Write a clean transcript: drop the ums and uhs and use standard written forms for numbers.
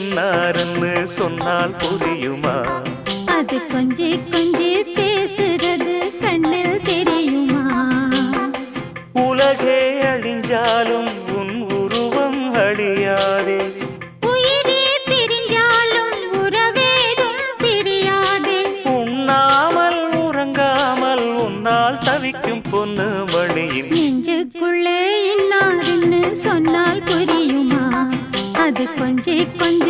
இன்னாருன்னு சொன்னால் புரியுமா? அது கொஞ்சி கொஞ்சி பேசுறது கண்ணில் தெரியுமா? உலகே அழிஞ்சாலும் உன் உருவம் அழியாதே, உயிரே பிரிஞ்சாலும் உறவேதும் பிரியாதே. உண்ணாமல் உறங்காமல் உன்னால் தவிக்கும் பொண்ணு மணியின் நெஞ்சுக்குள்ளே இன்னாருன்னு சொன்னால் புரியுமா? அது கொஞ்சி கொஞ்சி